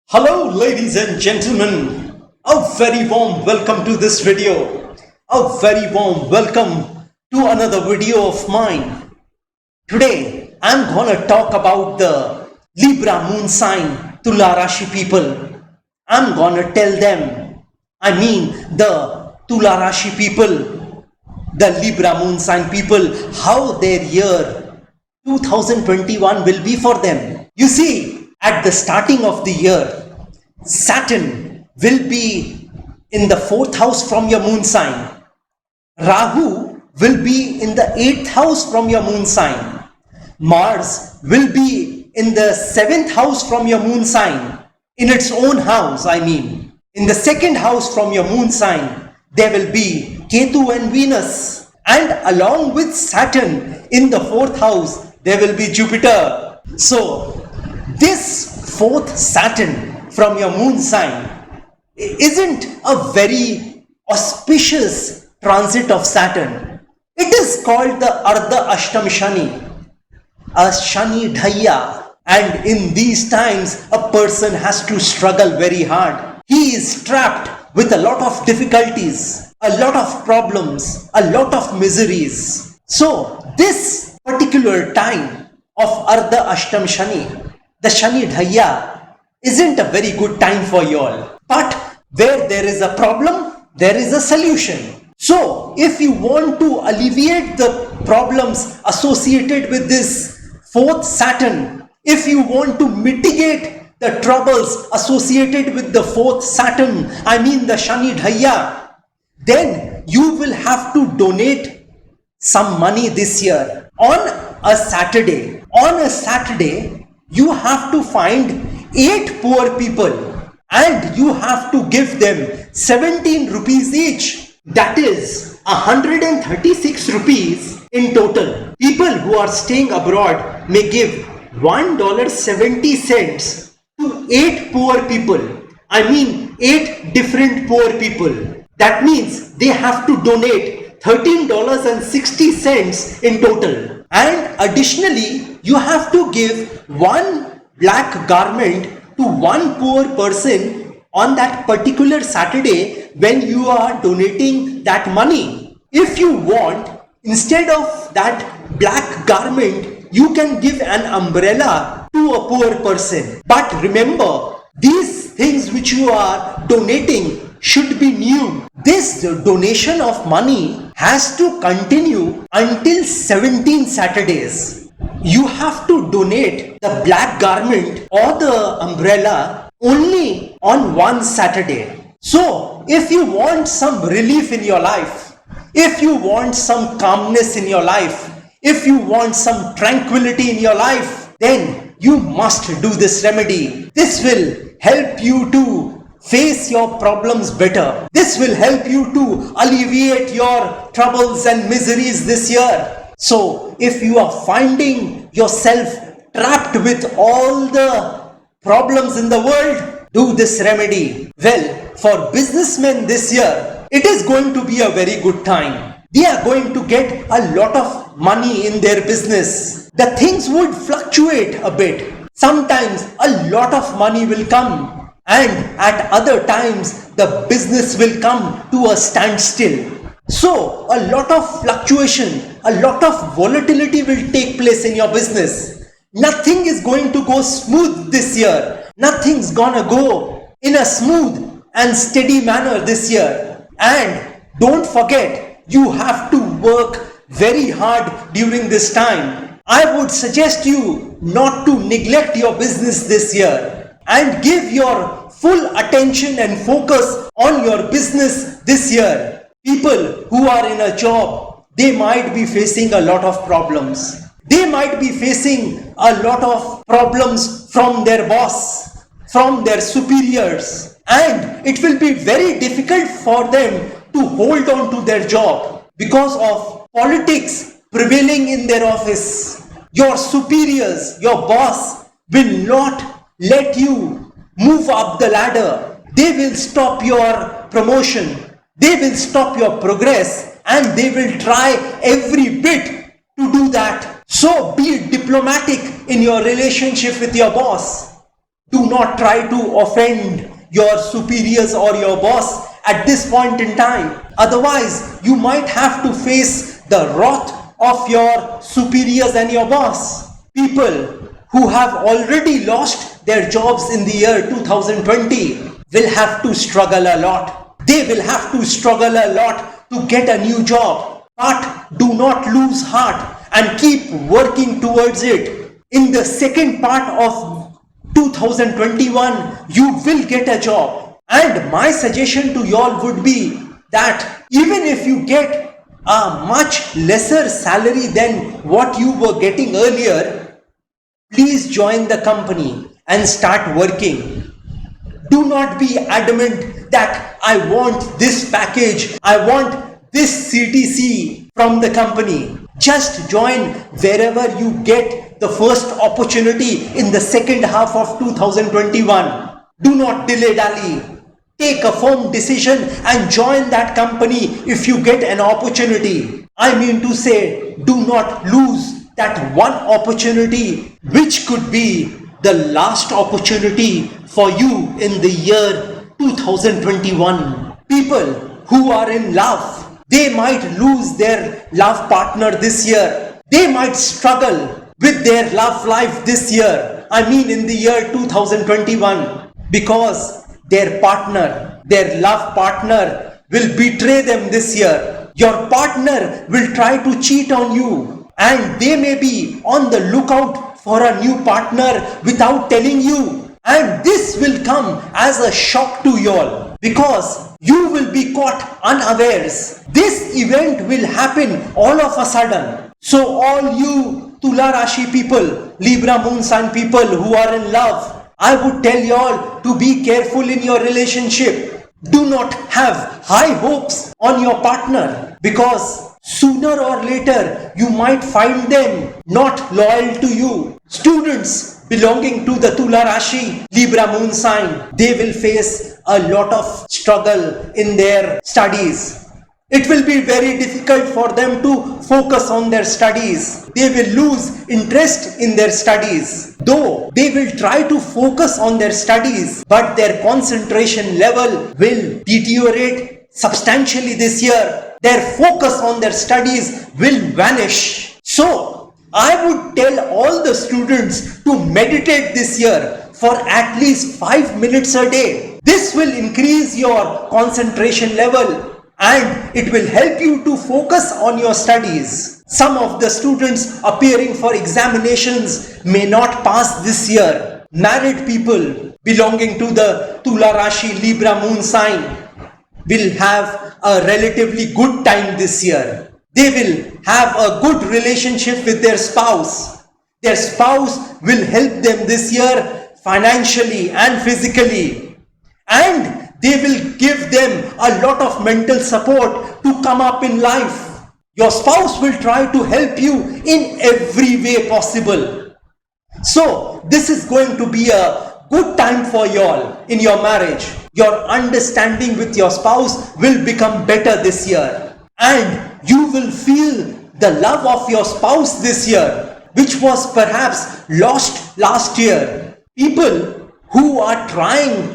Hello, ladies and gentlemen. A very warm welcome to this video. A very warm welcome to another video of mine. Today, I'm gonna talk about the Libra moon sign Tula Rashi people. I'm gonna tell them, the Tula Rashi people, the Libra moon sign people, how their year 2021 will be for them. You see, at the starting of the year, Saturn will be in the fourth house from your moon sign. Rahu will be in the eighth house from your moon sign. Mars will be in the seventh house from your moon sign. In its own house, In the second house from your moon sign, there will be Ketu and Venus. And along with Saturn in the fourth house, there will be Jupiter. So, this fourth Saturn from your moon sign isn't a very auspicious transit of Saturn. It is called the Ardha Ashtam Shani, a Shani Dhaya. And in these times, a person has to struggle very hard. He is trapped with a lot of difficulties, a lot of problems, a lot of miseries. So, this particular time of Ardha Ashtam Shani, the Shani Dhaya, isn't a very good time for you all. But where there is a problem, there is a solution. So, if you want to alleviate the problems associated with this fourth Saturn, if you want to mitigate the troubles associated with the fourth Saturn, the Shani Dhaya, then you will have to donate some money this year on a Saturday. On a Saturday, you have to find 8 poor people and you have to give them 17 rupees each. That is 136 rupees in total. People who are staying abroad may give $1.70 to 8 poor people. 8 different poor people. That means they have to donate $13.60 in total. And additionally, you have to give one black garment to one poor person on that particular Saturday when you are donating that money. If you want, instead of that black garment, you can give an umbrella to a poor person. But remember, these things which you are donating should be new. This donation of money has to continue until 17 Saturdays. You have to donate the black garment or the umbrella only on one Saturday. So, if you want some relief in your life, if you want some calmness in your life, if you want some tranquility in your life, then you must do this remedy. This will help you to face your problems better. This will help you to alleviate your troubles and miseries this year. So, if you are finding yourself trapped with all the problems in the world, do this remedy. Well, for businessmen this year, it is going to be a very good time. They are going to get a lot of money in their business. The things would fluctuate a bit. Sometimes a lot of money will come, and at other times the business will come to a standstill. So, a lot of fluctuation, a lot of volatility will take place in your business. Nothing is going to go smooth this year. Nothing's gonna go in a smooth and steady manner this year. And don't forget, you have to work very hard during this time. I would suggest you not to neglect your business this year and give your full attention and focus on your business this year. People who are in a job, they might be facing a lot of problems. They might be facing a lot of problems from their boss, from their superiors, and it will be very difficult for them to hold on to their job because of politics prevailing in their office. Your superiors, your boss will not let you move up the ladder. They will stop your promotion. They will stop your progress and they will try every bit to do that. So be diplomatic in your relationship with your boss. Do not try to offend your superiors or your boss at this point in time. Otherwise, you might have to face the wrath of your superiors and your boss. People who have already lost their jobs in the year 2020 will have to struggle a lot. They will have to struggle a lot to get a new job. But do not lose heart and keep working towards it. In the second part of 2021, you will get a job. And my suggestion to y'all would be that even if you get a much lesser salary than what you were getting earlier, please join the company and start working. Do not be adamant that I want this package, I want this CTC from the company. Just join wherever you get the first opportunity in the second half of 2021. Do not dilly-dally. Take a firm decision and join that company if you get an opportunity. I mean to say, do not lose that one opportunity which could be the last opportunity for you in the year 2021. People who are in love, they might lose their love partner this year. They might struggle with their love life this year. I mean in the year 2021, because their partner, their love partner will betray them this year. Your partner will try to cheat on you, and they may be on the lookout for a new partner without telling you. And this will come as a shock to you all, because you will be caught unawares. This event will happen all of a sudden. So all you Tula Rashi people, Libra moon sign people who are in love, I would tell you all to be careful in your relationship. Do not have high hopes on your partner, because sooner or later you might find them not loyal to you. Students belonging to the Tula Rashi, Libra moon sign, they will face a lot of struggle in their studies. It will be very difficult for them to focus on their studies. They will lose interest in their studies. Though they will try to focus on their studies, but their concentration level will deteriorate substantially this year. Their focus on their studies will vanish. So, I would tell all the students to meditate this year for at least 5 minutes a day. This will increase your concentration level and it will help you to focus on your studies. Some of the students appearing for examinations may not pass this year. Married people belonging to the Tula Rashi Libra moon sign will have a relatively good time this year. They will have a good relationship with their spouse. Their spouse will help them this year financially and physically. And they will give them a lot of mental support to come up in life. Your spouse will try to help you in every way possible. So this is going to be a good time for you all in your marriage. Your understanding with your spouse will become better this year. And you will feel the love of your spouse this year, which was perhaps lost last year. People who are trying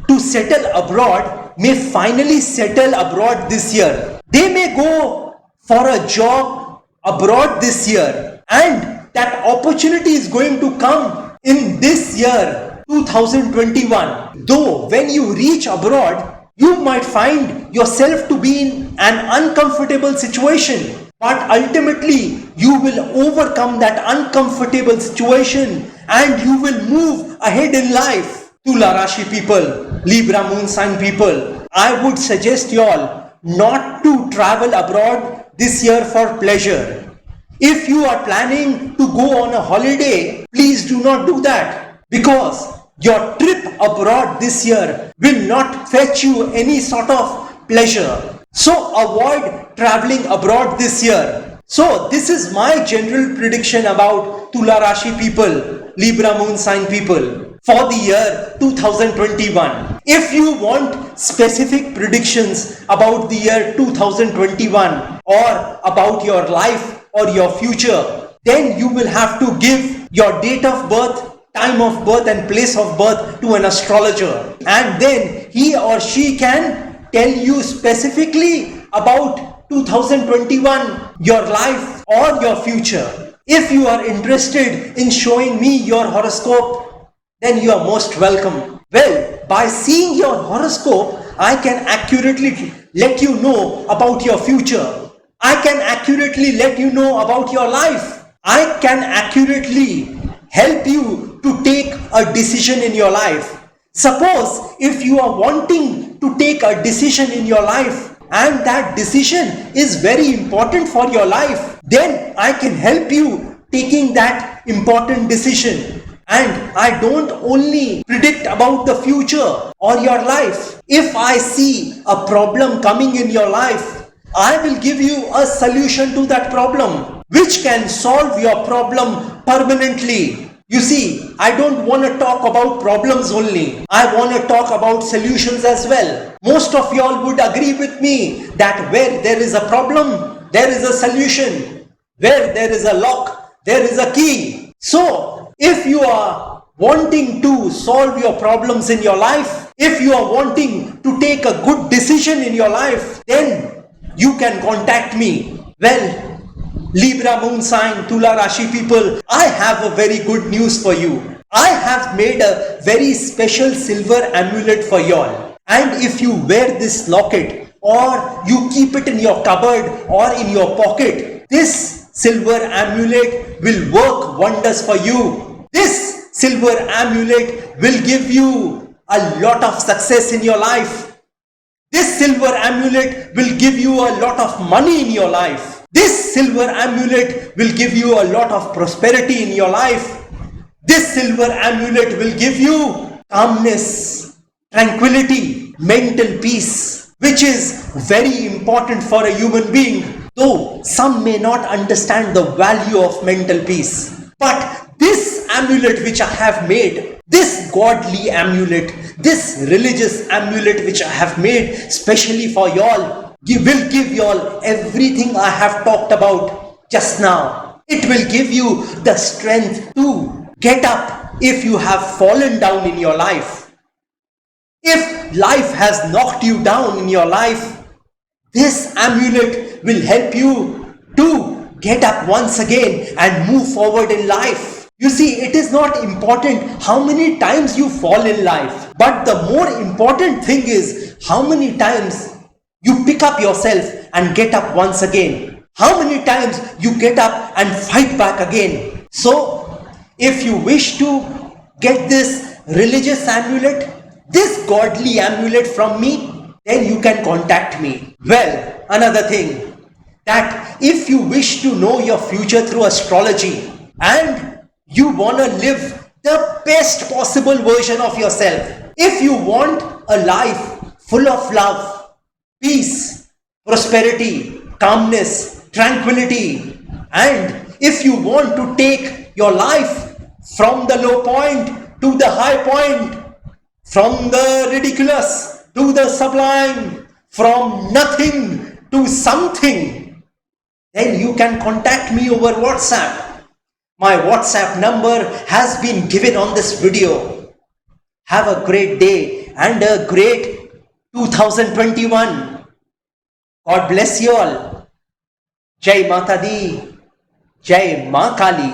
to settle abroad may finally settle abroad this year. They may go for a job abroad this year, and that opportunity is going to come in this year 2021. Though when you reach abroad, you might find yourself to be in an uncomfortable situation, but ultimately you will overcome that uncomfortable situation and you will move ahead in life. Tula Rashi people, Libra moon sign people, I would suggest you all not to travel abroad this year for pleasure. If you are planning to go on a holiday, please do not do that, because your trip abroad this year will not fetch you any sort of pleasure. So avoid traveling abroad this year. So this is my general prediction about Tula Rashi people, Libra moon sign people for the year 2021. If you want specific predictions about the year 2021 or about your life or your future, then you will have to give your date of birth time of birth and place of birth to an astrologer, and then he or she can tell you specifically about 2021, your life or your future. If you are interested in showing me your horoscope, then you are most welcome. Well, by seeing your horoscope, I can accurately let you know about your future. I can accurately let you know about your life. I can accurately help you to take a decision in your life. Suppose if you are wanting to take a decision in your life and that decision is very important for your life, then I can help you taking that important decision. And I don't only predict about the future or your life. If I see a problem coming in your life, I will give you a solution to that problem, which can solve your problem permanently. You see, I don't want to talk about problems only. I want to talk about solutions as well. Most of y'all would agree with me that where there is a problem, there is a solution. Where there is a lock, there is a key. So, if you are wanting to solve your problems in your life, if you are wanting to take a good decision in your life, then you can contact me. Well, Libra moon sign, Tula Rashi people, I have a very good news for you. I have made a very special silver amulet for y'all. And if you wear this locket or you keep it in your cupboard or in your pocket, this silver amulet will work wonders for you. This silver amulet will give you a lot of success in your life. This silver amulet will give you a lot of money in your life. This silver amulet will give you a lot of prosperity in your life. This silver amulet will give you calmness, tranquility, mental peace, which is very important for a human being. Though some may not understand the value of mental peace. But this amulet which I have made, this godly amulet, this religious amulet which I have made specially for y'all, will give y'all everything I have talked about just now. It will give you the strength to get up if you have fallen down in your life. If life has knocked you down in your life, this amulet will help you to get up once again and move forward in life. You see, it is not important how many times you fall in life, but the more important thing is how many times you pick up yourself and get up once again. How many times you get up and fight back again. So, if you wish to get this religious amulet, this godly amulet from me, then you can contact me. Well, another thing, that if you wish to know your future through astrology and you want to live the best possible version of yourself, if you want a life full of love, peace, prosperity, calmness, tranquility, and if you want to take your life from the low point to the high point, from the ridiculous to the sublime, from nothing to something, then you can contact me over WhatsApp. My WhatsApp number has been given on this video. Have a great day and a great 2021. God bless you all. Jai Mata Di, Jai Ma Kali.